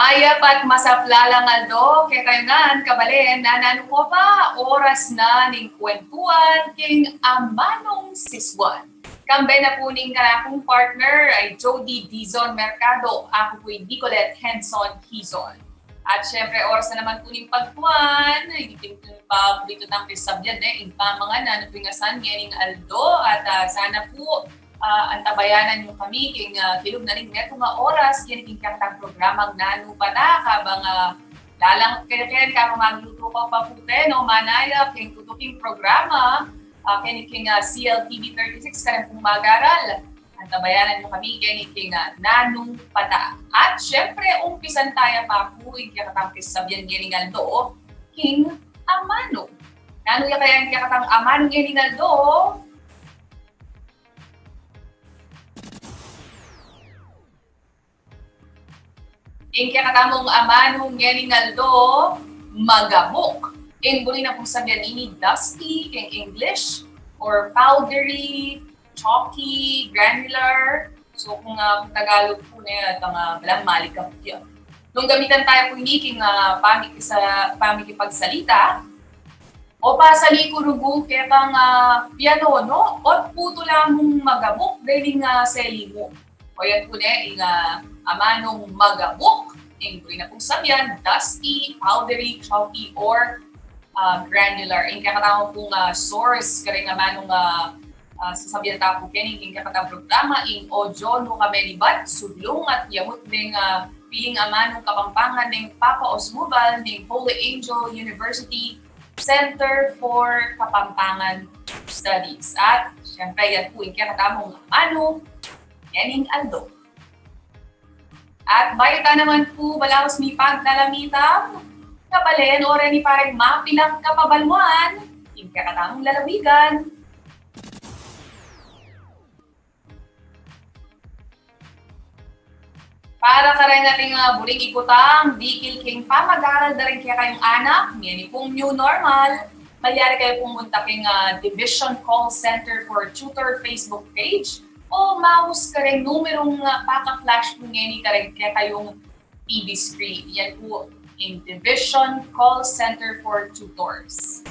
Ayap at masaplalang Aldo, kaya kayo ngan, kabalen, nanano ko pa, oras na ning kwentuan, king amanong siswan. Kambay na po ning kanakong partner ay Jody Dizon Mercado, ako po'y Nicolette Henson Hizon. At syempre, oras na naman po ning pagtuan, hindi pa dito ng pisabyan yung mga na napingasan ngayon Aldo, at sana po antabayanan nyo kami king kilog na rin neto nga oras kaya king katang programang nanu pa na kabang lalang kaya ka magluto ko pa pute no manaya king tutuking programa kaya king CLTV 36 ka pong mag-aral. Antabayanan nyo kami kaya king nanu pata. At syempre umpisan tayo pa po king katang pisabyan ngayon Aldo king amano. Nanu ya kaya king katang amano ngayon Aldo. Ing katamong amanong Ngaldo, magamok. Ing buli na pong sabihan ini dusty, ing English, or powdery, chalky, granular. So kung Tagalog po na at walang malikap yun. Nung gamitan tayo po ini king pamikipagsalita, o pa sa likurugo kaya kang piano, no? O puto lang mong magamok, dahil nga seli mo. O yan po na, amanong magabok, yung na pong sabihan, dusty, powdery, chalky, or granular. Yung kakatawang pong source, karing amanong sasabihan tapo kening yung kakatawang programa, yung audio no kamelibat, sudlong at yamot ng piling amanong kapampangan ng Papa Osmubal ng Holy Angel University Center for Kapampangan Studies. At syempre yan po yung kakatawang amano, yaning Aldo. At bayota naman po balaos mi pagdalamitam, kabalen ora ni parang mapilang kapabalmuan, yung kakatang lalawigan. Para karay nating buling ikutang, dikil king pamag-aral na rin kaya kayong anak, yan pong new normal, malyari kayo pumunta king Division Call Center for Tutor Facebook page, o mouse ka rin numerong paka-flash po ngayon ka rin kaya kayong TV screen. Yan po in Division Call Center for Tutors.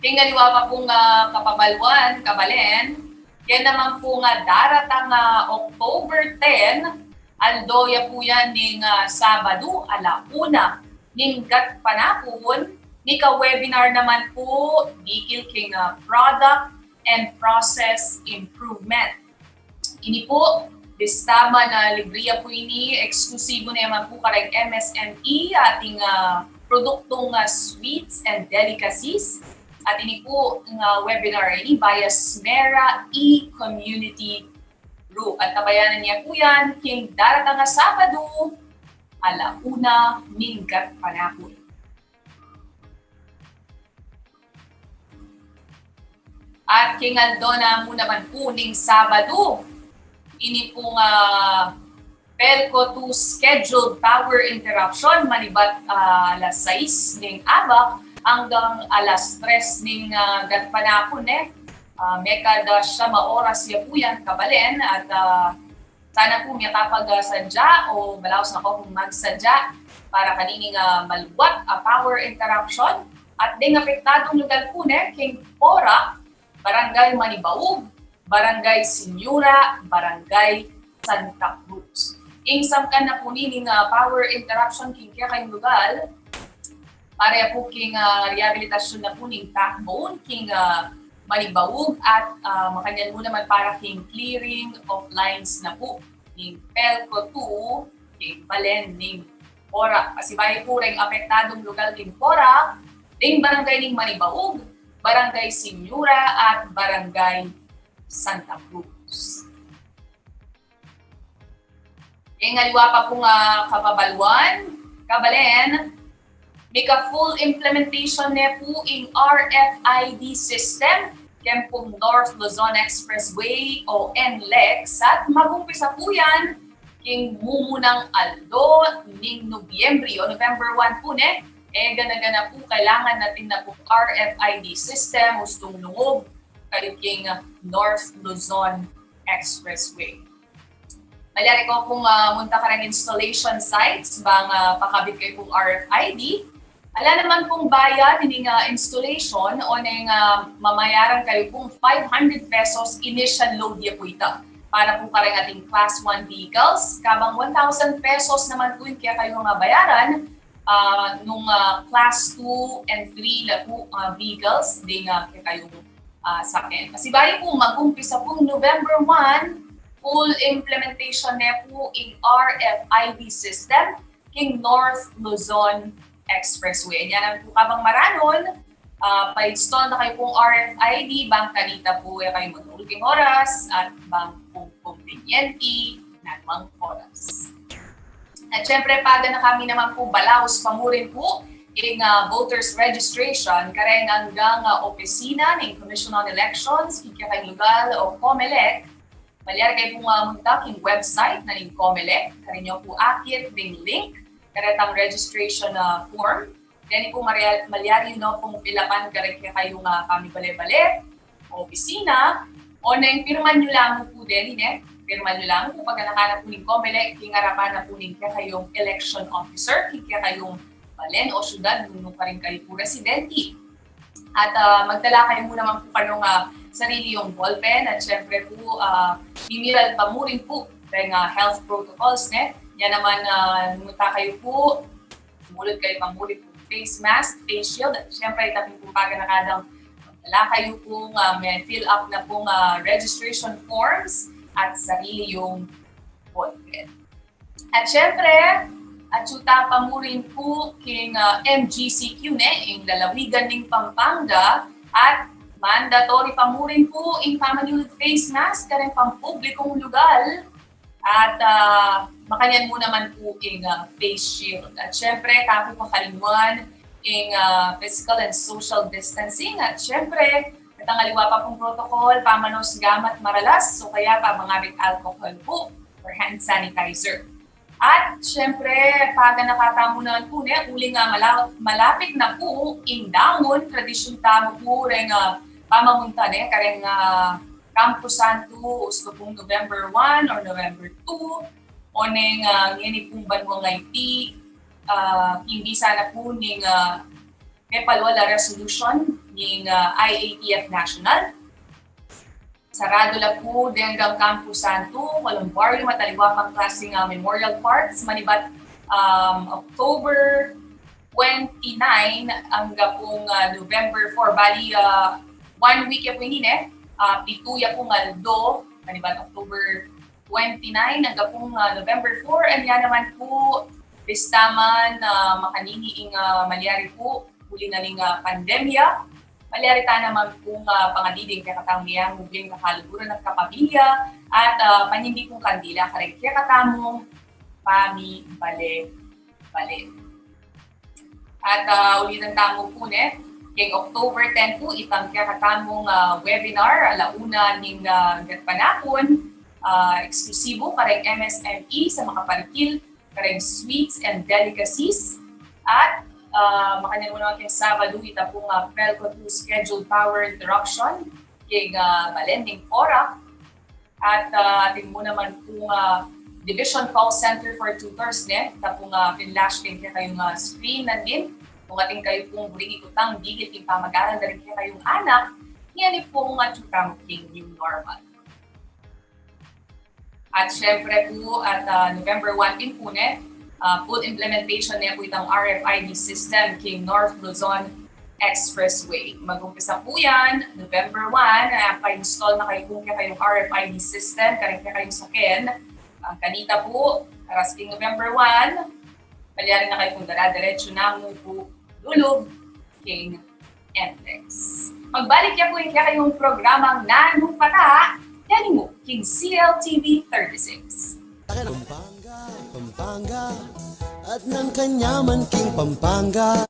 Tingaliwa pa pong kapabalwan, kabalen, yan naman po daratang October 10, aldoya po yan ng Sabado, alauna, ng gat panapon, nika webinar naman po, dikil king product and process improvement. Ini po, listama na libriya po ini, eksklusibo na yaman po karang MSME, ating produktong sweets and delicacies. At ini po webinar ini via Smera E-Community Group. At tabayanan niya po yan, king daratang Sabado, alauna, minggat panapon. At king Aldo na muna man po ning Sabado, ini pong Pelco 2 scheduled power interruption, manibat alas 6 ning abak hanggang alas 3 ning gatpanapon mekada siya maoras ya po yan kabalen at sana po may kapag sadya o balaos na ko kung magsadya para kanining maluwat power interruption at ding apektadong lugar po king Pora, Barangay Manibaug, Barangay Sinyura, Barangay Santa Cruz. Ingsamkan na po nining power interruption king kaya kayong lugar, para po king rehabilitasyon na po ning backbone king Manibaug at makanyan mo naman para king clearing of lines na po ning Pelco 2 king Balen ning Pora. Kasi bahay po rin apektadong lugar king Pora, ding barangay ning Manibaug, Barangay Sinyura at Barangay Santa Cruz. Ngaliwa pa pong kababalwan, kabalen, may ka-full implementation na po in RFID system, kem pong North Luzon Expressway o NLEX, at mag-umpisa po yan king mumunang Aldo ning Nobyembre o November 1 po gana-gana po kailangan natin na po RFID system ustong lungog kayo king North Luzon Expressway. Malyari ko kung munta ka ng installation sites, bang pakabit kayo kung RFID. Ala naman kung bayad ng installation o nang mamayaran kayo kung 500 pesos initial load ya po ita. Para po karang ating Class 1 vehicles, kabang 1,000 pesos naman po yung kaya kayo nga bayaran nung Class 2 and 3 na po vehicles, di nga kaya kayo sakin. Kasi bali po mag-umpisa po November 1, full implementation na po in RFID system king North Luzon Expressway. Yan ang po kabang maranon, pa-install na kayo pong RFID, bang kanita po kayo mag-ulting oras at bang pong conveniente na mga oras. At syempre, pada na kami naman po balaos pamurin po in voters registration, kareng hanggang opisina ng Commission on Elections, kikakang lugar o COMELEC, malyari kayo po muntak yung website na ng COMELEC, karin nyo po akit ng link, karetang registration form. Then po malyari no kung pilapan karet kayo kami bale-bale, opisina, o nang pirman nyo lang po din, pirman nyo lang po pag nakanap po ng COMELEC, kingarapan na po ng kayong election officer, kayong balen o syudad, nung pa rin kayo po residente. At magdala kayo mo naman po kanong sarili yung ballpen at syempre po mimiral pa mo rin po ng health protocols. Yan naman numunta kayo po, mulot kayo pamulit po face mask, face shield at syempre itapin po paganakadang magdala kayo po may fill up na pong registration forms at sarili yung ballpen. At syempre, at suta pa mo rin po king MGCQ yung lalawigan ng Pampanga at mandatory pa mo rin po yung pamanulad face mask kareng pampublikong lugar at makanyan mo naman po yung face shield. At syempre, kapo pa kalimwan yung physical and social distancing at syempre, katangaliwa pa pong protocol, pamanos gamat maralas, so kaya pa mga alcohol po or hand sanitizer. At syempre, pag nakatamo naman po uling malapit na po in daon, tradisyon tamo po rin pamamunta kareng Campo Santo, usto pong November 1 or November 2, o neng ngini pong banwang IT, hindi sana po ning kepalwala resolution ng IATF National. Sarado la po din ang Campo Santo, walang barrio mataliwa pang klaseng Memorial Parks, manibat October 29 hanggang pong November 4. Bali, 1 week po hindi pituya po ngaldo, manibat October 29 hanggang pong November 4. And yan naman po, pistaman makanini ing malyari po, huli na ning pandemya. Malyarita naman kung pangadiding kakatangmiyang mubling nakaluguran ng kapamilya at panindi kong kandila kareng kakatamong pami bale. At ulitan tamo po kay October 10 po itang kakatamong webinar alauna ning gatpanakon eksklusibo kareng MSME sa makaparikil kareng sweets and delicacies at makanyan mo naman kayong Sabado, ita pong Pelco 2 scheduled power interruption kay Balending Porak at ating mo naman pong Division Call Center for Tutors ita pong pinlash kayo kayong screen na din kung ating kayo pong buling ikutang digit yung pamagalan na rin kayong anak yan pong chutang king new normal. At syempre po at November 1 din po full implementation niya po itang RFID system king North Luzon Expressway. Mag-umpisa po yan, November 1, pa-install na kayo kung kayong RFID system, karang kayong sakin. Ang kanita po, karasting November 1, palyarin na kayo kung dala-diretso na mo po lulog king NTEX. Magbalik niya po yung kayong programang Nanupata, yan mo, king CLTV 36. Pampanga at ng kanyaman king Pampanga.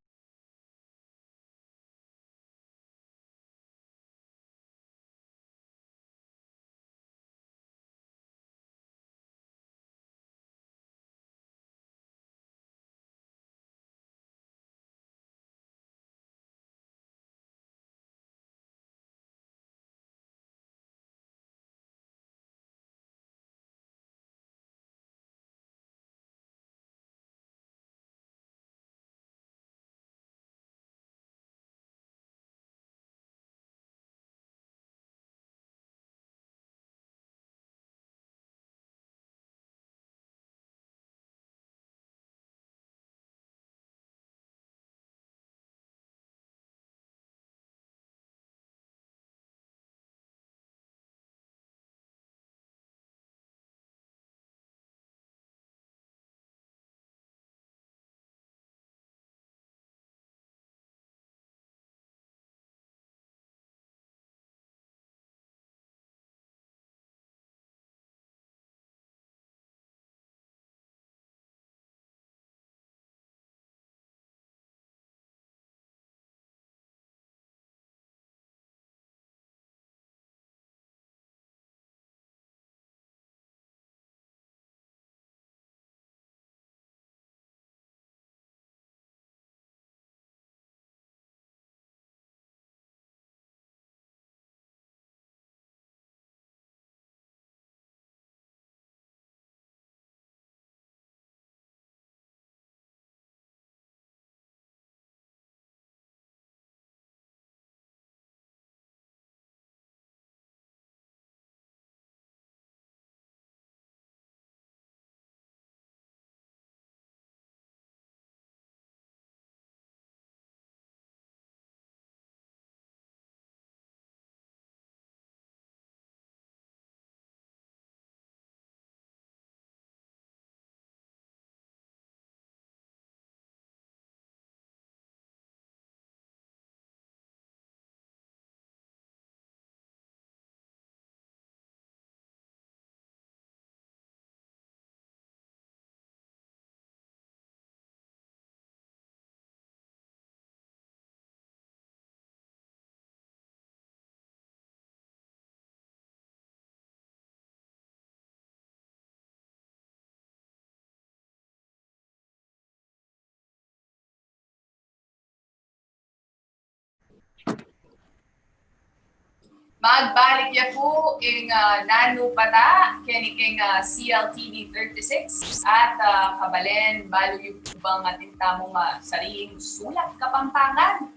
Magbalik niya po ing nanu pata kini CLTV 36 at kabalen balo yung bang ating tamong sariling sulat kapampangan.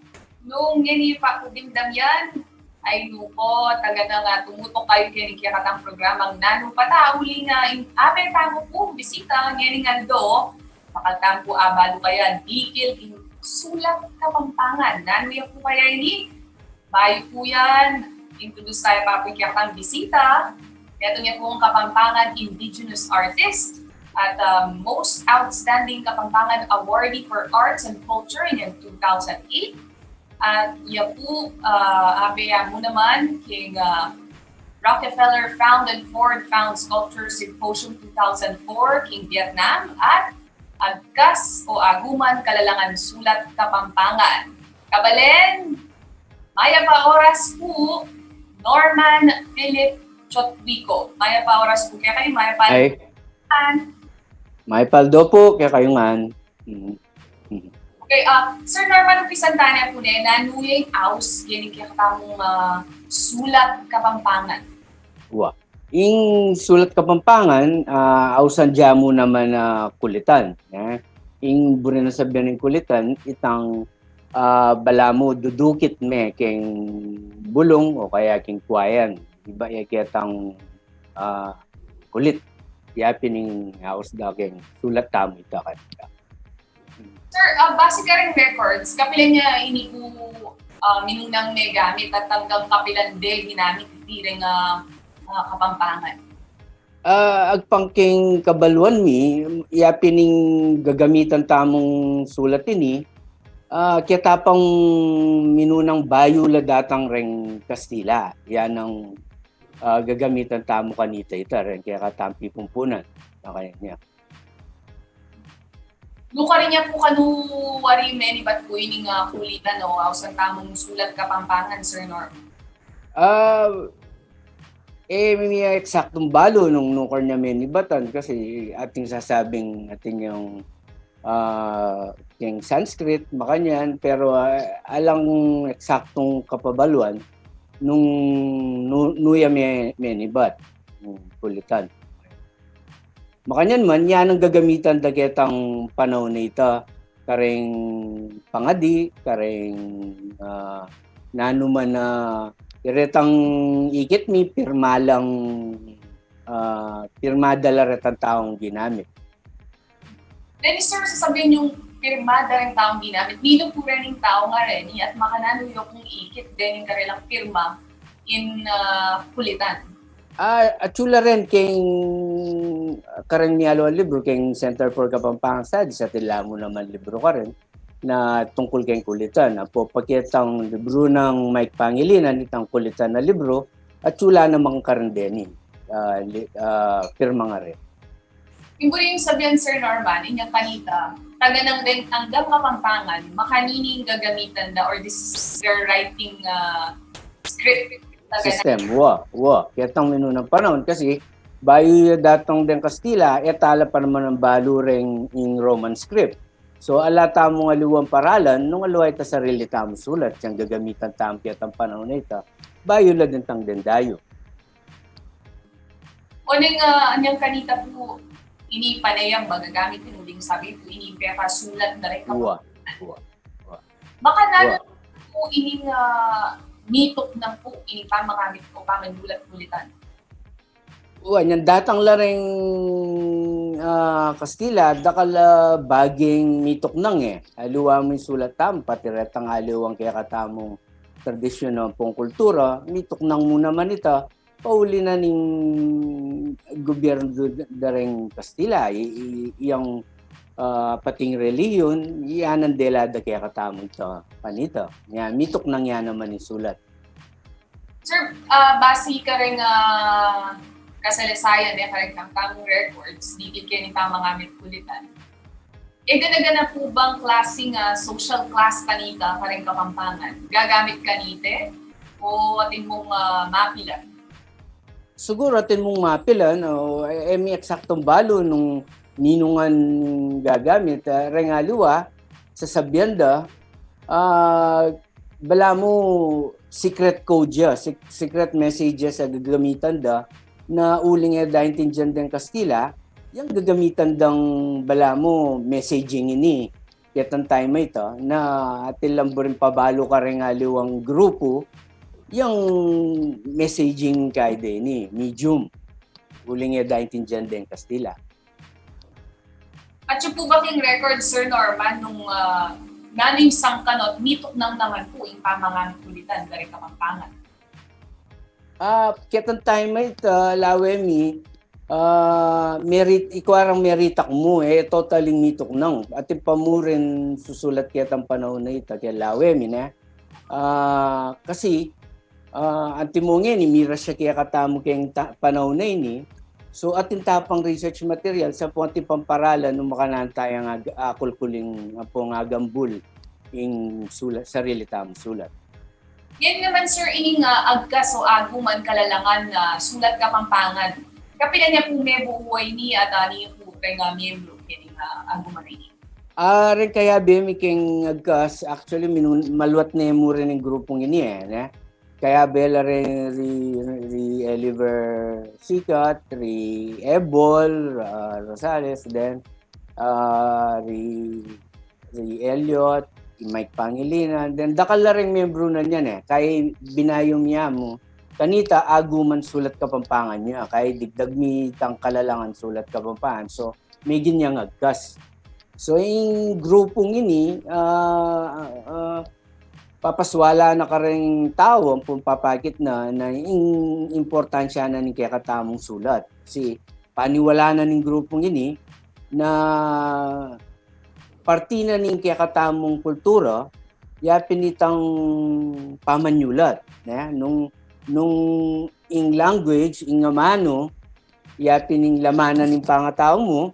Nung ngini pa po dimdamyan ay nuko taga nga tumutok kayo kini katang programang nanu pata uli nga abe tamo po bisita ngini nga do makatampo abalo kaya dikil in sulat kapampangan. Nanu yan po kaya ini bayo po yan. Introduce tayo papikiyakang bisita. Ito niya pong Kapampangan Indigenous Artist at Most Outstanding Kapampangan Awardee for Arts and Culture in 2008. At iya po, abeya mo naman, king Rockefeller Found and Ford Found Sculpture Symposium 2004, King Vietnam, at Agkas o Aguman Kalalangan Sulat Kapampangan. Kabalen, maya pa oras po, Norman Philip Chotwico. Maya pa oras po kaya kayo, maya pa. Ay, may paldo po kaya kayungan. Okay, Sir Norman, pisantana po na nanuyay aus, yan kaya katamong sulat kapampangan. Wa. Ing sulat kapampangan, ausan dyan mo naman kulitan. Ing buri na sabihan ng kulitan, itang bala mo dudukit me keng bulong o kaya keng kuwayan. Iba ya kitang kulit. Yapin ng haos da keng sulat tamo ita kanita. Sir, base ka rin records, kapilan niya ini po minunang may gamit at hanggang kapilan de ginamit iti rin kapampangan. Agpangking kabaluan mi, yapin ng gagamitan tamong sulat ini, kaya tapang minunang bayo la datang reng Kastila. Yan ang gagamitan tamo kanita ita rin kaya katampi pumpunan na kanya niya. Luka rin niya po kanuwari meni ba't po yun yung kulitan o ausan tamong sulat kapampangan, Sir Norm? May eksaktong balo nung nukar niya meni batan kasi ating sasabing ating yung yung Sanskrit, makanyan, pero alang eksaktong kapabaluan nung nuya menibat, kulitan. Makanyan man, yan ang gagamitan dagetang panahon na ito, kareng pangadi, kareng nanuman na iretang ikit mi, pirmada laretang taong ginamit. Then, sir, sasabihin yung pirmada rin taong ginamit. Nino po rin yung tao nga rin at makanano yung kung ikit din yung kanilang pirma in kulitan. At chula rin keng karang niyalo ang libro keng Center for Kapampangan Studies at ilamo naman libro ka rin na tungkol keng kulitan. Apo pakitang libro ng Mike Pangilinan itang kulitan na libro at chula namang karandeni pirma nga rin. Yung sabihan, Sir Norman, inyang kanita, taga nang din tanggap kapampangan, makanining gagamitan da or this is their writing script. System, kaya tang minunang panahon kasi bayo datang din Kastila, etala pa naman ang balureng in Roman script. So alata mo nga liwang paralan, nung aluay ta sarili tamo sulat, siyang gagamitan tampi at ang panahon na ito, bayo la din tang dendayo. O nang anyang kanita po, ini panayang magagamit yung uling sabi po, ini pera sulat na rin kapampangan. Baka nalang po ini nitok ng po, ini pa magamit ko pa magulat-gulitan. Yan datang laring Kastila, dakal baging nitok nang Aluwa mo yung sulat tam, pati retang aluwang kaya katamong tradisyon ng pong kultura, nitok nang muna man ito, pauli na ning gobyerno dareng Kastila, iyang pating reliyon, yan ang delada kaya katamong ito, panito. Yan, mitok nang yan naman yung sulat. Sir, base ka rin kasalasayan ka rin kang tamong records, di kayo ni tamang gamit kulitan. Ganaga po bang klaseng social class kanita ka rin kapampangan? Gagamit kanite o atin mong mapilan? Siguro atin mong mapilan, may eksaktong balo nung ninungan gagamit, rengaluwa, sa sabyanda, bala mo secret code ya, secret messages sa gagamitan da na uling dahil tinjan din Kastila, yung gagamitan dang bala mo messaging ini. Ketang time ito na atin lang rin pabalo ka rin aliwang grupo, yung messaging kaide ni medium. Uling dahil tinjan din Kastila. At yung po ba king record, Sir Norman, nung naning sangkanot, mitok nang naman po yung pamangang kulitan dari Kapampangan. Ketang time ito, lawemi, merit, ikwarang meritak mo, totaling mitok nang. At pamurin susulat ketang panahon na ito, kaya lawemi na. Kasi, antimongin, mira siya kaya katamo kayang panahon na ini. So atin tapang research material sa ating pamparalan nung makanantay ang kulkuling pong agambul yung sulat, sarili tamang sulat. Yan naman, Sir, ining agkas o aguman kalalangan na sulat Kapampangan. Kapila niya po may buhay ni at niyo po kay nga miyembro kining aguman na ini. Rin kaya bimiking agkas, actually maluwat na mo rin yung grupong ini Kaya bela rin Oliver Sikat, Ebol, Rosales, then Elliot, Mike Pangilinan, then dakala rin membro na niyan Kaya binayom niya mo, kanita aguman sulat Kapampangan niya, kaya digdag mitang kalalangan sulat Kapampangan. So, may ginyang agkas. So, yung grupong ini, papaswala na ka rin tao ang papakit na yung importansya na ng kakatamong sulat. Kasi paniwala na ng grupong ini na parti na ng kakatamong kultura, yapin itang pamanyulat. Nung ing language, ing amano, yapin ing lamanan ng pangatao mo,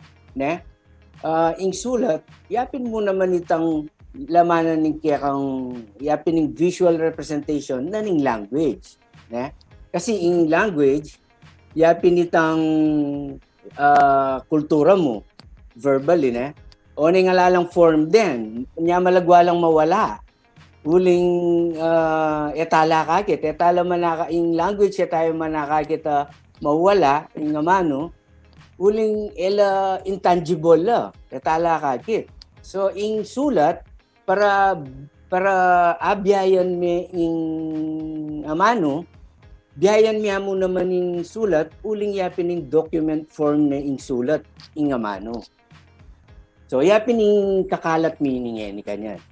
ing sulat, yapin mo naman itang lamanan ng kayakang yapin ng visual representation na ng language. Kasi in language, yapin itang kultura mo, verbally, o nga lalang form din, niya malagwalang mawala. Uling etala kakit, etala manaka, in language tayo manakakit mawala, in amano, uling intangible la, etala kakit. So, in sulat, para abiyayan mi ing amano, biyayan mi mo naman ing sulat, uling yapin ing document form na ing sulat ing amano. So, yapin ing kakalat mi ni kanyan.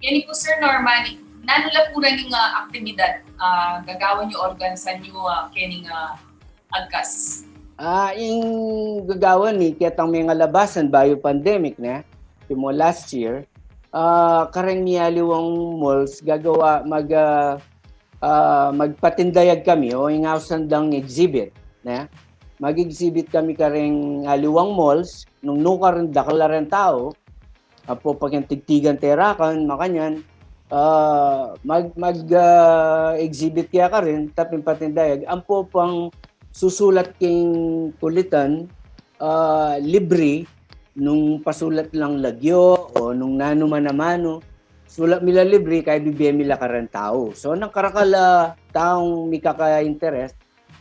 Yan po, Sir Norman, nanula po rin yung aktibidad, gagawin yung organsan nyo kining agkas. Yung gagawan ni kitang mga labasan bayo pandemic mo last year, karang niyaliwang malls gagawa magpatindayag kami o ingawsandang exhibit mag-exhibit kami karang aliwang malls nung nukaran dakalaran tao apo pagyantigtigan terakan makanyan exhibit kaya ka rin taping patindayag ampo pang susulat king kulitan libre nung pasulat lang lagyo o nung nano-manamano, sulat mila libre kaya bibigyan mila karan tao. So, nang karakala taong mikaka-interest,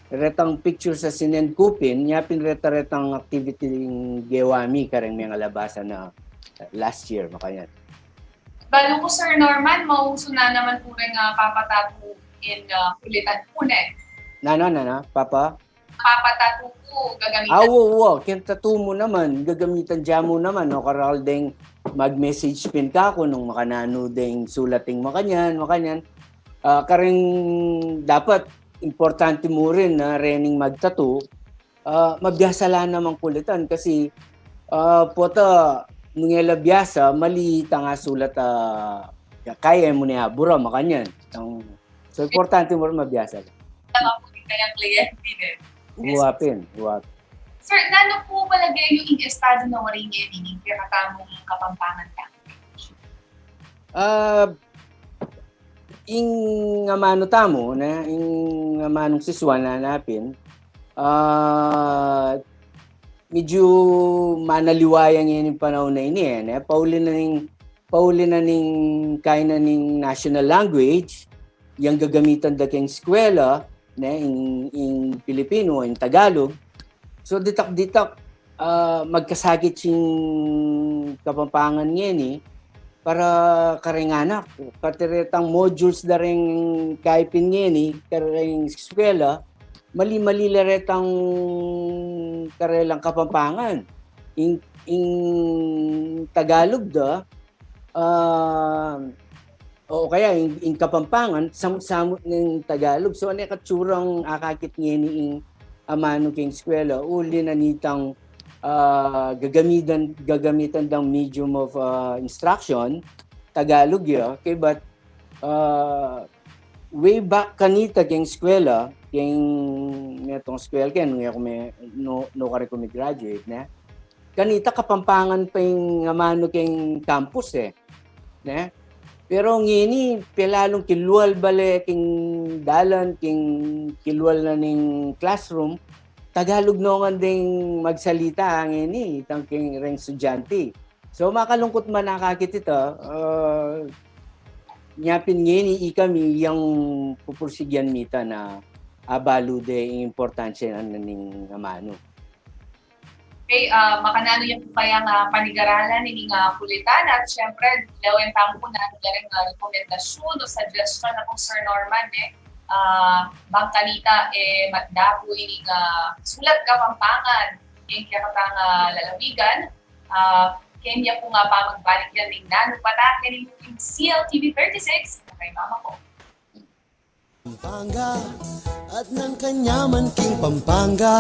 retang picture sa sinend kupin, yapin retang activity ng gewami karang mga labasan na last year, makanya. Balo ko, Sir Norman, mauso na naman po rin papatapo in kulitan po Papa? Papatapo po, gagamitan. Kentatu mo naman, gagamitan dyan mo naman, karal ding mag-message pin ka ko nung makanano ding sulating makanyan. Karing dapat, importante mo rin na rening magtatu, mabiyasala namang kulitan kasi nung elabiyasa, mali nga sulat kaya mo niya bura makanyan. So, importante mo rin mabiyasa. Tama po din kayang kliyente din. Huwapin. Sir, nano po palagay yung estado na waring yung kakatamong Kapampangan language? Ing amano tamo, ing amanong siswan na hanapin, medyo manaliwayang yan yung panahon na ini. Pauli na ning kaya na ning national language, yang gagamitan da keng eskwela ne in Pilipino in Tagalog. So ditak magkasakit sing Kapampangan ngeni para karenganak katiretang modules da ring kaipin ngeni kareng eskwela mali-mali laretang karelang Kapampangan in Tagalog da o kaya in Kapampangan samot ng Tagalog. So ano katsurang akakit ngeni in amano king eskwela uli na nitang gagamitan ng medium of instruction Tagalog ya kay but way back kanita king eskwela king netong eskwela ken ako may no kare ko graduate na kanita Kapampangan pa yung amano king campus ne. Pero ngini pelalong kilwal bale king dalan king kilwal na ning classroom Tagalog no nga ding magsalita ngini tangking reng estudyante. So makalungkot man nakakit ito nyapin ngini ikami yang pupursigyan mita na abalo de importansya ning amano. Okay, makanano yung kaya nga panigaralan ni nga kulitan at syempre lawin tamo na galing rekomendasyon o suggestion na kung Sir Norman bangkanita matdapo ini nga sulat Kapampangan yung kaya katang lalawigan kanya po nga pa magbalik yan ng nano patakin yung CLTV 36 kay mama ko. Pampanga at ng kanyaman king Pampanga.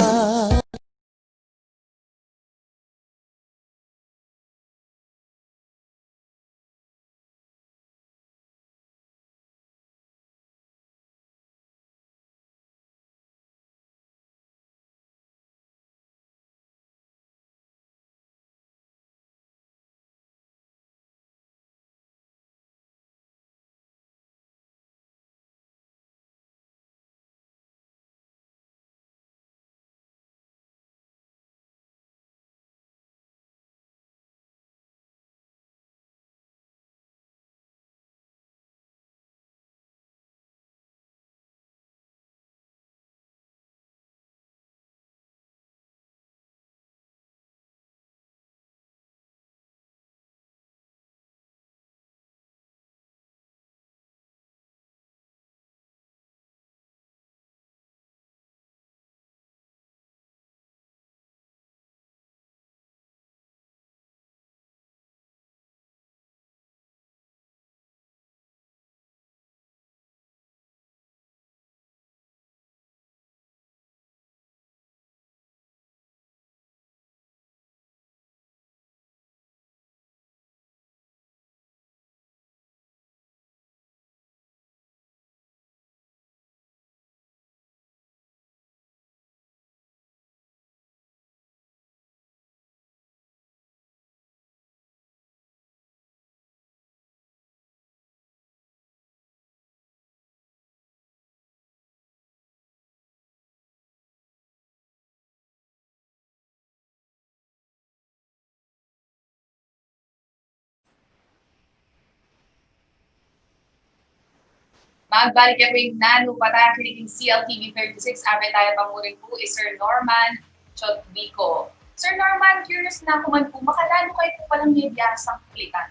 Magbalik ako yung nano patakin ng CLTV 36 abe tayo pangurin po Sir Norman Chotbico. Sir Norman, curious na ako man po, makalano kayo po palang may biyasang kulitan?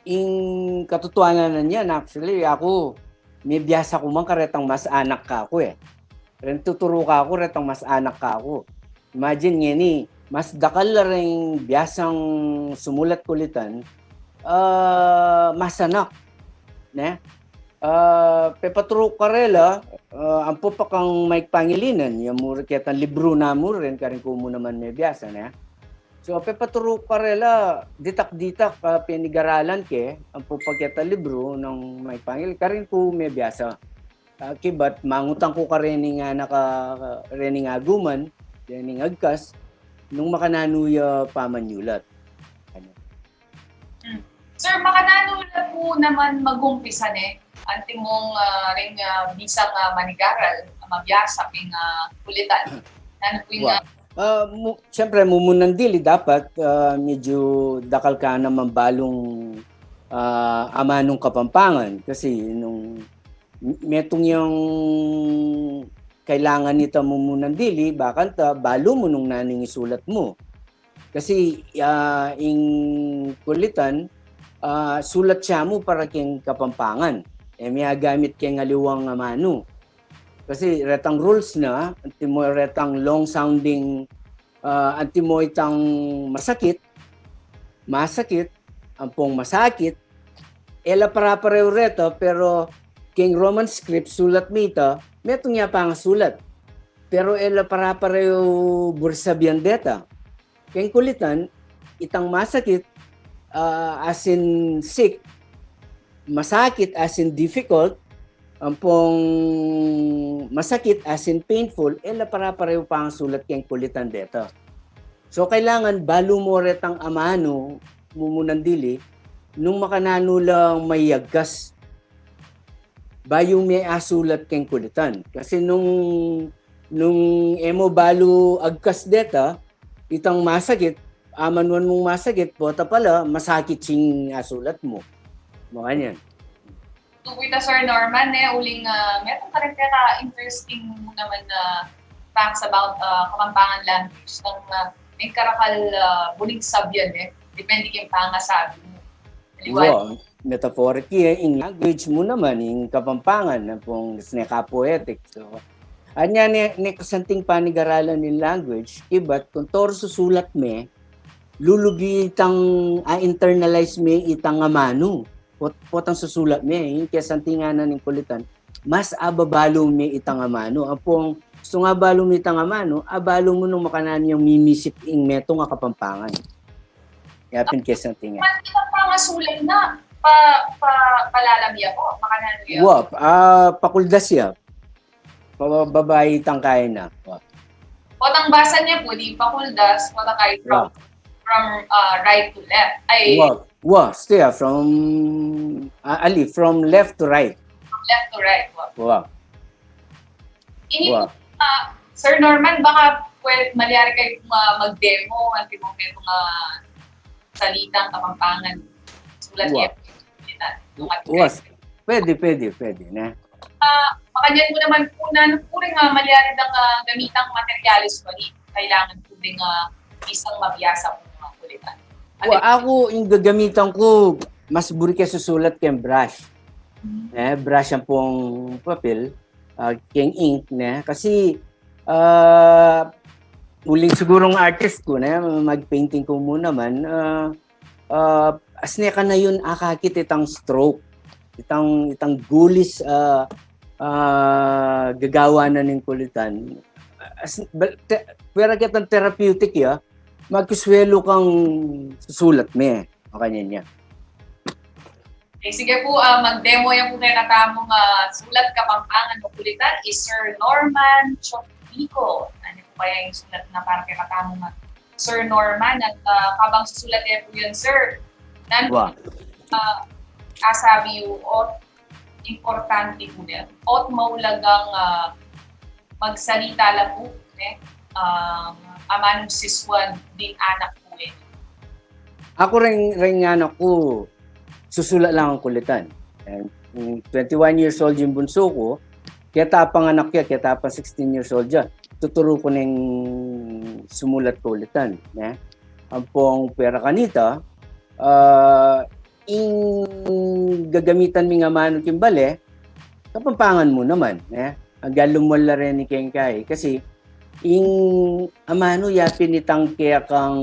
In katotohanan na niyan, actually, ako, may biyasa ko man karetang mas anak ka ako Ren tuturo ka ako, retang mas anak ka ako. Imagine ngeni, mas dakal la rin biyasang sumulat kulitan, mas anak. Ne? Pepaturo karela, ampo pa kang may pangilinan, yung mura kitang libro na mo rin, karin ko mo naman may biyasa, ne? So, pepaturo karela, ditak-ditak, pinigaralan ke, ampo pa kita libro ng may pangil, karin ko may biyasa. Kibat, mangutang ko ka rin nga rening aguman, rening agkas, nung makananuya pamanyulat. Sir, makananula po naman mag-umpisa anti mong ring bisang manigaral, mabiyasa, ping kulitan. Ano po yung... Siyempre, mumunang dili, dapat medyo dakal ka naman balong ama nung Kapampangan kasi nung metong yung kailangan nito mo munang dili bakanta balo mo nung naning isulat mo kasi ing kulitan sulat siya mo para keng Kapampangan may gamit keng aliwang mano kasi retang rules na anti mo retang long sounding anti mo itang masakit ampong masakit ela para pareho reto pero king Roman script sulat mita metong niya pang sulat pero ela para pareho bursabian deta king kulitan itang masakit as in sick masakit as in difficult ampong masakit as in painful ela para pareho pang sulat king kulitan deta so kailangan balo mo retang amano mumunan dili nung makanano lang may yagas bayo may asulat keng kulitan kasi nung emo balo agkas deta itang masakit amanuan mong masakit bota pala masakit sing asulat mo ganyan. Tuwita Sir Norman, uling meron ka rin interesting naman na facts about Kapampangan language ng may karakal bulig sabyan depende kayong pangasabi mo. Wow, metaphoric in language mo naman in Kapampangan na pong sneka-poetic. So, anya ni kasanting panigaralan in language, iba't kung toro susulat me, lulugi itang internalize me itang amano. Potang susulat me, yung kasantinganan ng kulitan, mas ababalo me itang amano. Apong gusto nga balo me itang amano, abalo mo nung makanan yung mimisip ing meto nga Kapampangan. Yapin kasantingan. Itang pangasulat na, palalami ako, makanan niya. Wap, pakuldas ya. Babae tangkay na. Potang basa niya po, di pakuldas, potang kay from right to left. Ay, stay from left to right. From left to right. Wow. Ini po, Sir Norman, baka malyari kayo mag-demo ang timong mga salitang Kapampangan. Sulat niya. Pwede na. Makanyan mo naman po na puring malyari ng gamitang materialis ko ni kailangan po ding isang mabiyasa po mga kulitan. Ako, yung gagamitan ko, mas buri ka susulat kayong brush. Brush ang pong papel, kayong ink na. Kasi, uling sigurong artist ko na, mag-painting ko muna man, asne ka na yun akakit itang stroke. Itang gulis gagawa na ng kulitan. Pero kitang therapeutic ya, magkuswelo kang susulat me. O kanya niya. Okay, sige po, mag-demo yan po kayo natamong sulat Kapampangan o kulitan is Sir Norman Choknico. Ano po kaya yung sulat na parang kayo natamong Sir Norman at kabang susulat yan po yun, Sir. Asabi yung importante po niya. Ot maulagang magsalita lang po. Amanong siswan din anak po Ako rin anak ko, susulat lang ang kulitan. And 21 years old yung bunso ko, kaya tapang anak niya, kaya tapang 16 years old siya. Tuturo ko ng sumulat ko ulitan. Ang pong pera kanita, gagamitan mi nga mano kimbale, Kapampangan mo naman. Ang galumwala rin ni Kengkay. Kasi, amano yapin itang kaya kang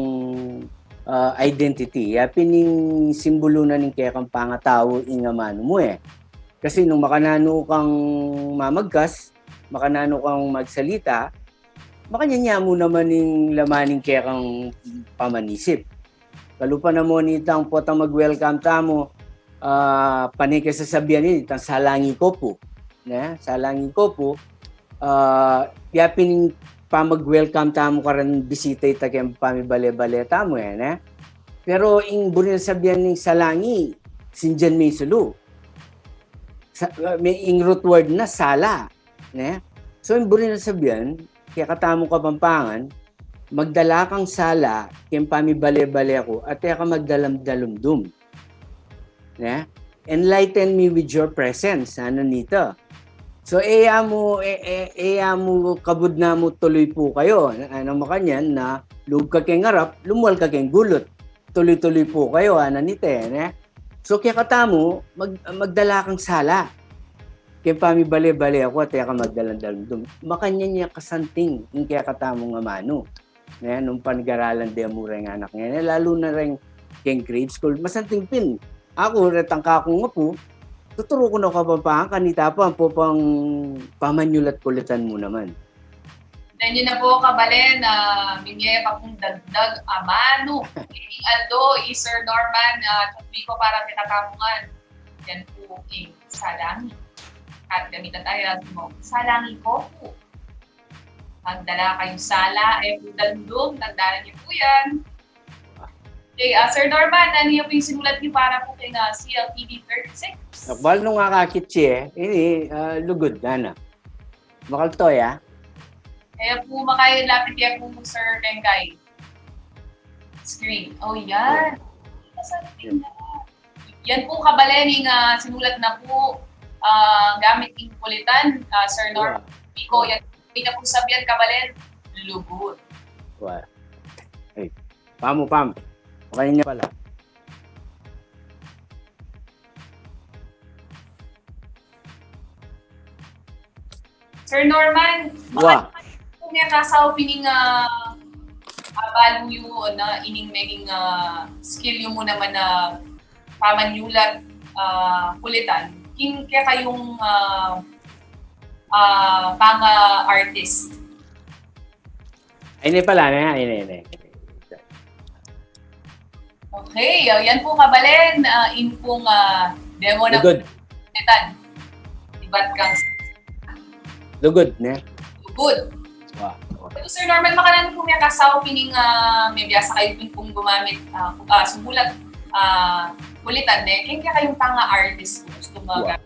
identity. Yapin yung simbolo na ng kaya kang pangatao ing amano mo Kasi nung makanano kang mamagkas, makanano kang magsalita, makanyanya mo naman yung lamaning kaya kang pamanisip. Kalupa na mo nitang potang mag-welcome tamo, panay ka sasabihan itang salangi ko po. Salangi ko po, yapin mag-welcome tamo ka rin bisita ita kayang pamibale-bale tamo Pero ing burin sabihan ng salangi, sinjan may sulu. May ing root word na sala. So yung burin sabihan, kaya katamo Kapampangan, magdala kang sala, kayang pamibale-bale ako, at kaya ka magdalam-dalumdum. Ne? Enlighten me with your presence. Ano nito? So, eya mo kabud na mo tuloy po kayo. Ano mo kanyan na lug ka keng ngarap, lumuwal ka keng gulot. Tuloy-tuloy po kayo. Ano nito ne? So, kaya katamo, magdala kang sala. Kaya pami bale-bale ako at kaya ka magdalandal. Makanya niya kasanting yung kaya katamo nga mano. Nung panigaralan di amura yung anak niya. Lalo na rin keng grade school. Masanting pin. Ako, retang ka akong nga po, tuturo ko na kapapahan kanita pa po pang pamanyulat kulitan mo naman. Then yun na po kabalen na minye pa pong dagdag amano. Aldo, Sir Norman, tuloy ko para kinakamungan. Yan po king salangi. At gamitan tayo mo, salangi ko po. Magdala kayong sala, budaldong, tandaan niyo po yan. Okay, Sir Norman, ano yung sinulat niyo para po kay na CLPD 36? Nakbal nung kakakitsi ini lugod na na. Makaltoy Kaya po makayalapit yan po Sir Kengkay. Screen. Oh, yan. Yan po kabalening sinulat na po gamit yung kulitan, Sir Norman. Pico, yan. Hindi na po sabihan kabalen, lugod. Wow. Hey, pam. Okay niya pala. Sir Norman, Wow. kung may kasaw pining value na ining maging skill yung mo naman na pamanyulat kulitan, kaya kayong pang-artist. Ay, pala na. Ay. Okay, yan po kabalen. In pong demo na Lugod. kulitan. Iba't kang Lugod, ne? good. Wow. So, Sir Norman, makanan po may kasaw pining may biyasa kayo pong gumamit sumulat kulitan, ne? Kaya kayong pang-artist po. Gusto mag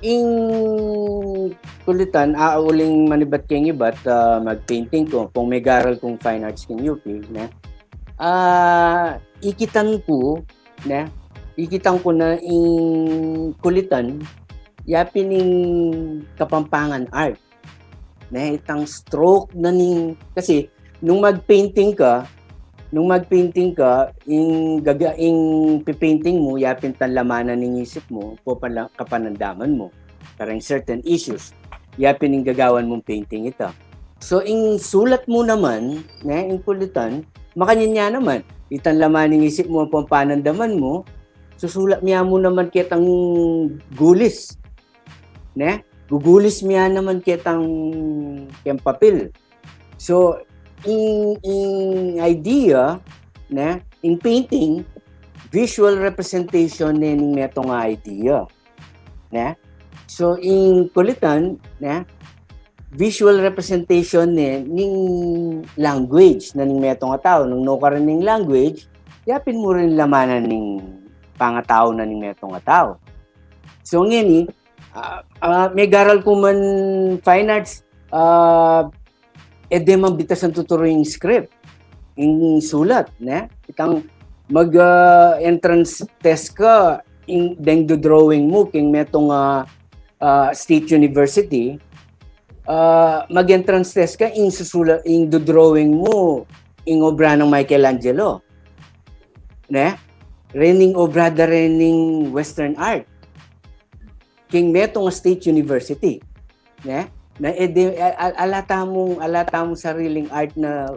In kulitan, uling manibat keng ibat, mag-painting ko, kung may garal kong fine arts king UP, ne? Ikitan ko na in kulitan, yapin ning kapampangan art. Ne, itang stroke na ning, kasi nung magpainting ka, ing pipainting mo, yapin tan lamanan ng isip mo, kapanandaman mo, parang certain issues, yapin ning gagawan mong painting ito. So, ing sulat mo naman, ing kulitan, makanya naman, itan laman ng isip mo, pampanandaman mo, susulat niya mo naman kitang gulis. Ne? Gugulis niya naman kitang papel. So, in idea, ne, in painting, visual representation ning metong idea. Ne? So, in kulitan, ne, visual representation ning language na ning metong tao. Nung no ka rin ning language, yapin mo rin lamanan ning pangatao na ning metong tao. So, ngini, may garal ko man fine arts, edemang bitas ang tuturo yung script, yung sulat, ne? Itang mag-entrance test ka, yung drawing mo, king metong State University, mag-entrance test ka, yung susulat, yung drawing mo, yung obra ng Michelangelo. Ne? Rening obra da rening Western art. King metong State University. Ne? Na alata mong sariling art na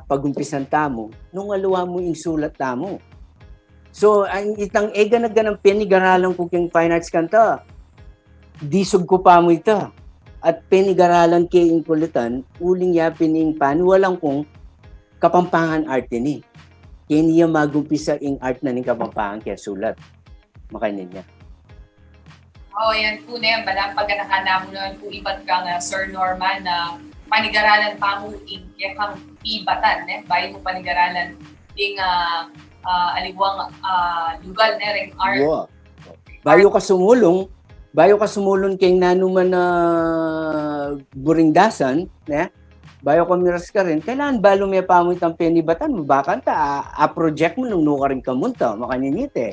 pagumpisan tamo nung aluwa mo yung sulat tamo. So, ang itang na ganang penigaralan ko king fine arts kanta, disog ko pa mo ito. At penigaralan kay ing kulitan, uling yapin ing walang kong kapampangan art ini. Kaya niya magumpisa ing art na ning kapampangan kaya sulat. Makainin niya. Yan po na yan. Balang pagkanahanap mo naman po iba't kang Sir Norman na panigaralan pa mo kaya kang ibatan. Bayo mo panigaralan ding aliwang lugal na rin art. Wow. Bayo ka sumulong kay nanuman na buringdasan, bayo kumiras ka rin, kailangan balo may pamit ang penibatan mo, bakanta, a-project mo nung nuka rin kamunta, makaninite.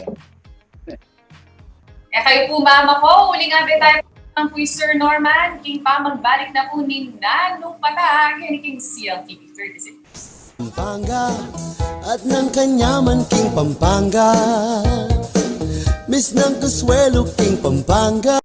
Kayo po mama ko, uli nga ba tayo ang po Sir Norman, king pa magbalik na po ni Nanong Pata, King CLTV 36. Pampanga at ng kanyaman King Pampanga, Miss ng Consuelo King Pampanga.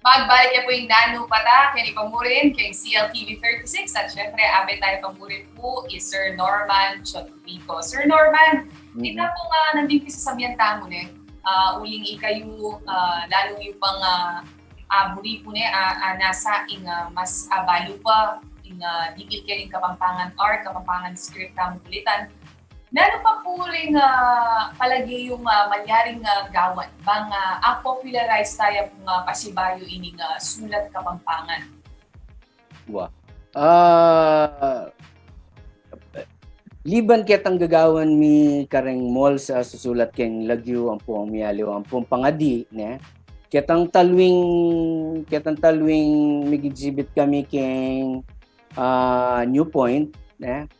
Magbalik niya po yung Nanong Pata, kay Pamurin, kay CLTV 36, at syempre, amin tayo pamurin po is Sir Norman Chotopico. Sir Norman, hindi na po nga nandito sa samyanta mo uling ikayo, lalo yung pang buri po nasa ing mas balo pa, ing dikit kayo Kapampangan art, Kapampangan script na mulitan. Lalo pa po rin palagi yung manyaring gawan, bang popularize tayo kung pasibayo ining sulat Kapampangan. Wow. Liban kitang gagawan mi kareng mall sa susulat keng lagyo ang puang miyaliw ang puang pangadi ne. Kitang talwing mig-exhibit kami keng New Point ne.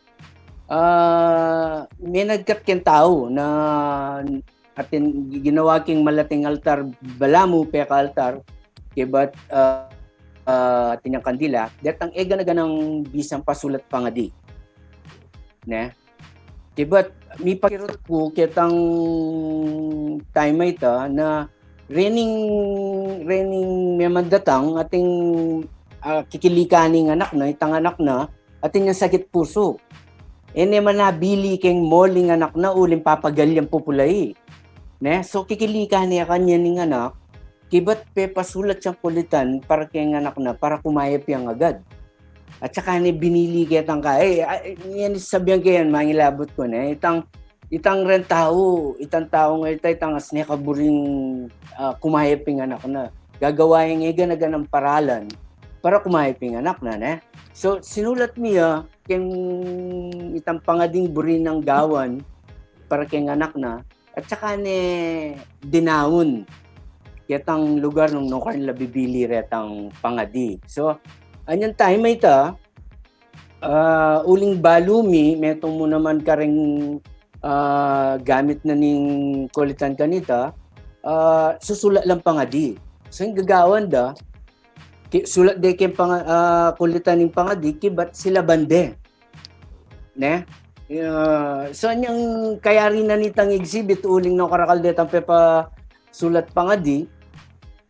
May nagkat ken tao na atin ginawa king malating altar balamu peka altar kebat atin yung kandila datang ega na ganang bisang pasulat pangadi ne kebat mi pakirot ko kitang time ito na raining memang datang ating kikilikaning anak na itang anak na atin yung sakit puso. Ene man nabili keng moling anak na uling papagalyang populay. Ne? So kikilika niya kanya ning anak, kibat pe pasulat siyang kulitan para keng anak na para kumayap yang agad. At saka ni binili kitang yan sabihan kayan mangilabot ko na itang ren tao, itang tao nga itang as nekaburing kumayap yung anak na. gagawain nga ng paralan para kumaiping anak na, ne? So, sinulat niya keng itang pangading buri ng gawan para keng anak na, at saka ne dinawon yatang lugar nung kanila bibili retang pangadi. So, anyan time may ta, uling balumi, metong mo naman karing gamit na ning kulitan kanita, susulat lang pangadi. So, yung gagawan da, sulat de kay kulitan ning pangadi, kibat sila bande. Ne? So, anyang kaya rin na nitang exhibit, uling no karakaldetan pepa sulat pangadi,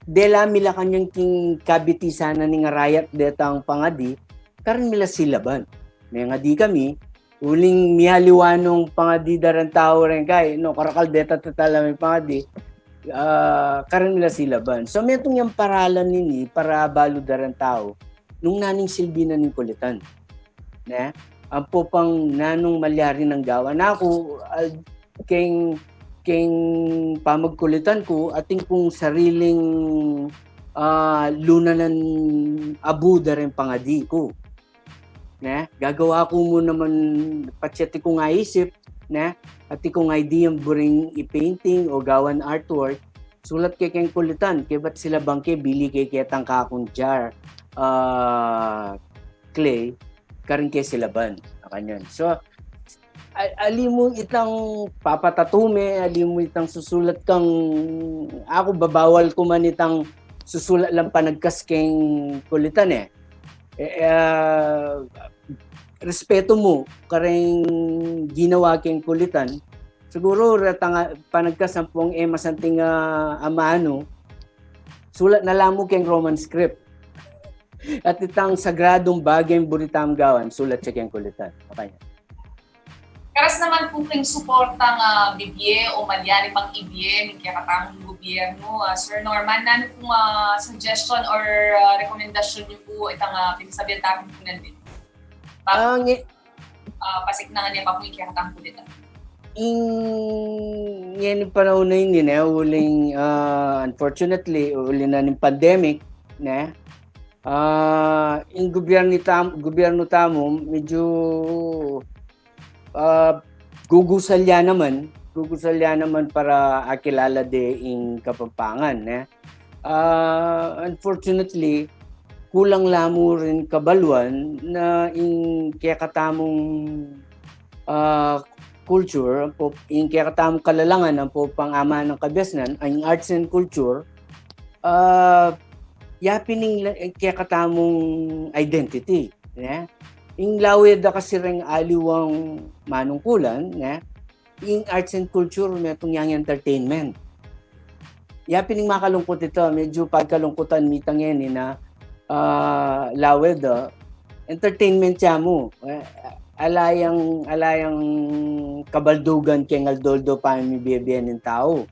dela mila kanyang king kabiti sana ni nga rayat detang pangadi, karon mila silaban. Nga di kami, uling mihaliwanong pangadi daran tao rin kay, no, karakal deta tatala may pangadi, karon mila silaban. So, metong yung paralan nini para balo daran tao, nung naning silbi na ning kulitan. Ne? Ang popang nanong malyari ng gawa. Na ako, keng pamagkulitan ko ating kung sariling lunanan abu da rin pangadi ko. Ne? Gagawa ko mo naman patseti ko nga isip, ne? At kung idea buring i-painting o gawan artwork, sulat kay keng kulitan, kay ba't sila bangke bili kay ketang kakong jar clay, karing kay silaban. Kanyan. So, ali mo itang papatatume, ali mo itang susulat kang, ako babawal ko man itang susulat lang panagkaskeng kulitan eh. Respeto mo karing ginawa keng kulitan. Siguro ratang panagkasampung masanting amano, sulat na lang mo keng Roman script. At itang sagradong bagay buritam gawan, sulat siya keng kulitan. Okay. Karas naman po kayong suportang bibye o malyari pang ibye ng kakatamang gobyerno. Sir Norman, ano pong suggestion or rekomendasyon niyo po itang pinasabihan natin po nandito? Pasiknangan niya pa po yung kakatamang kulitan. Yan panahon na yun, uling unfortunately, uling na ng pandemic, ne? Yung gobyerno tamo, medyo gugusalya naman para akilala de ing Kapampangan. Unfortunately, kulang lamo rin kabaluan na ing kakatamong culture, ing kakatamong kalalangan ng pang-ama ng kabesnan, ang arts and culture, yapining kakatamong identity. Ing lawed da kasi ring aliwang manungkulan, ing arts and culture metong yang entertainment. Yapining makalungkot ito, medyo pagkalungkutan mitang yan na lawed da, entertainment siya mo. Alayang kabaldugan keng aldoldo pa mi biyabiyan ng tao.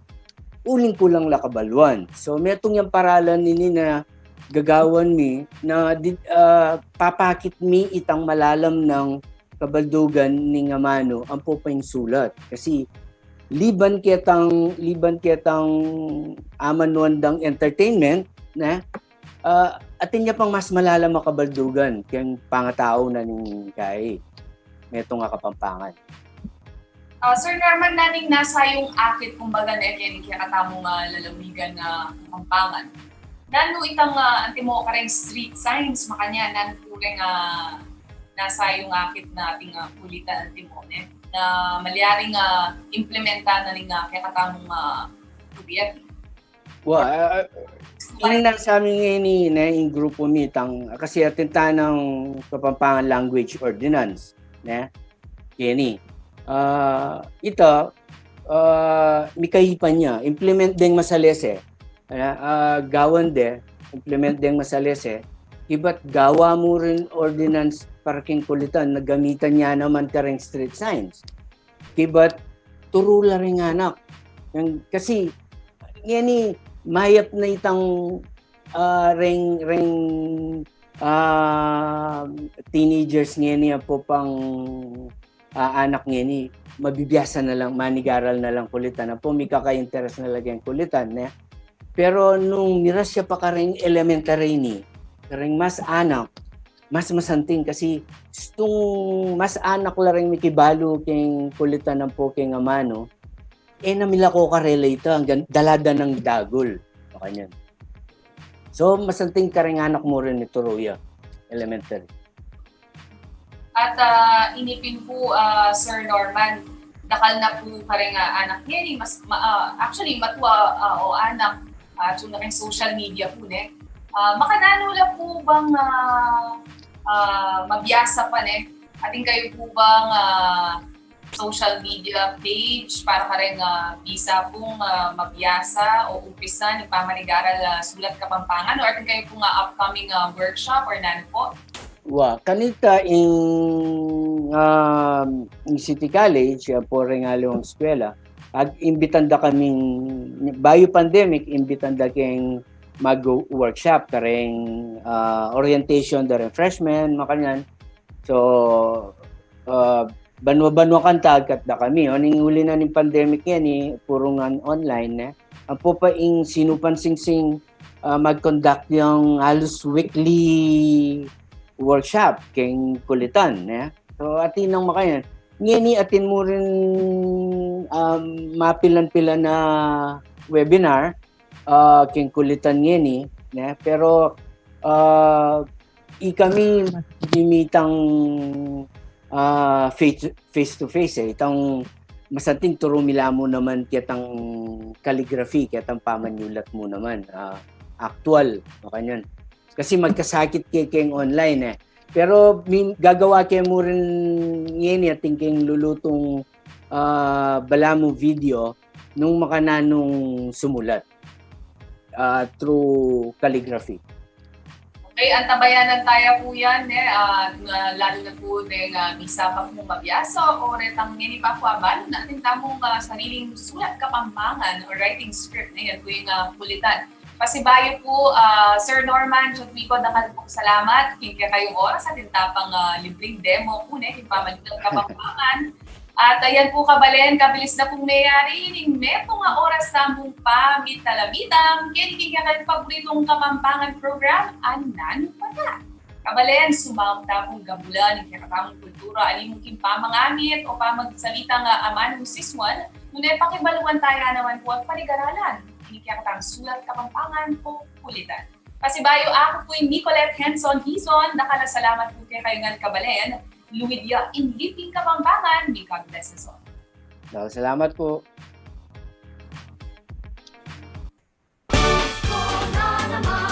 Uling kulang la kabaluan. So metong yung paralan nini na gagawan mi na papakit mi itang malalam ng kabaldugan ni nga mano ang popeng sulat. Kasi liban ketang amanuandang entertainment, atin niya pang mas malalam ang kabaldugan kayang pangatao na ning kay metong nga Kapampangan. Sir Norman, naning nasa yung akit kumbaga na kaya katamong lalawigan na Kapampangan. Nano itang antimo kareng street signs makanya nan pureng nasa yung akit na ating kulitan antimo na malyaring implementa na ning katamong gobyerno. Ang nasa amin ngayon yung grupo mitang kasi atinta ng Kapampangan Language Ordinance. Yan ito, mikahipan niya, implement din masalese. Gawan de, implement din masalese. Iba't gawa mo rin ordinance parking kulitan, nagamitan niya naman kareng street signs. Iba't turula rin anak. Kasi, yan mayap na itang teenagers niya po pang anak niya mabibiyasa na lang, manigaral na lang kulitan. Na po, may kaka-interest na lagyan kulitan. Pero nung miras siya pa karing elementary ni, karing mas anak, mas masanting kasi itong mas anak la rin mikibalo king kulitan ng po king amano, namila ko ka-relate hanggang dalada ng dagol. O kanyan. So, masanting karing anak mo rin ni Turuya, elementary. At inipin po, Sir Norman, dakal na po karing anak niya, actually matwa o anak, yung naking social media po makananula po bang mabiyasa pa ating kayo po bang social media page para ka rin bisa pong mabiyasa o umpisa ni Pamanigaral Sulat Kapampangan o ating kayo po upcoming workshop or nano po? Kanita in City College, po rin nga ang eskwela, imbitan da kaming, bayo pandemic, imbitan da keng mag-workshop, karing orientation, da rin freshman, makanyan. So, banwa-banwa kantag kat da kami. Ning huli na ng pandemic yan, puro nga online. Ang po pa ing sinupan sing mag-conduct yung halos weekly workshop keng kulitan. So, atin ang makayan. Ngayon, atin mo rin mapilan-pilan na webinar keng kulitan ngayon. Pero kami dimitang face to face itang masanting turo mila mo naman kitang calligraphy kitang pamanyulat mo naman actual kanyan kasi magkasakit keng online pero gagawa kayo mo rin ngayon thinking lulutong bala mo video nung makananong sumulat through calligraphy. Okay, antabayanan tayo po yan, lalo na po misa pa po mabiyasa o retang ngini pa po abalo natin tamong sariling sulat kapampangan o writing script na yan po yung kulitan. Pasibayo po, Sir Norman, Jodwico, nakal po salamat. Kaya kayong oras atin tapang libreng demo po yung pamanigang kapampangan. At ayan po kabalen, kabilis na pong mayari, ining meto nga oras na mong pamitalabitang, kinikika kayo paboritong kapampangan program, anan pa na. Kabalen, sumamta pong gabulan, ng kakatamong kultura, alimungking pamangamit o pamagsalita nga aman ng siswan, ngunit pakibaluan tayo naman po at paligaralan, kinikika katang sulat kapampangan o kulitan. Pasibayo ako po yung Nicolette Henson Hizon, nakalasalamat po kayo nga kabalen, Luidia in Liping Kapampangan, may God bless us all. Salamat po. Na naman.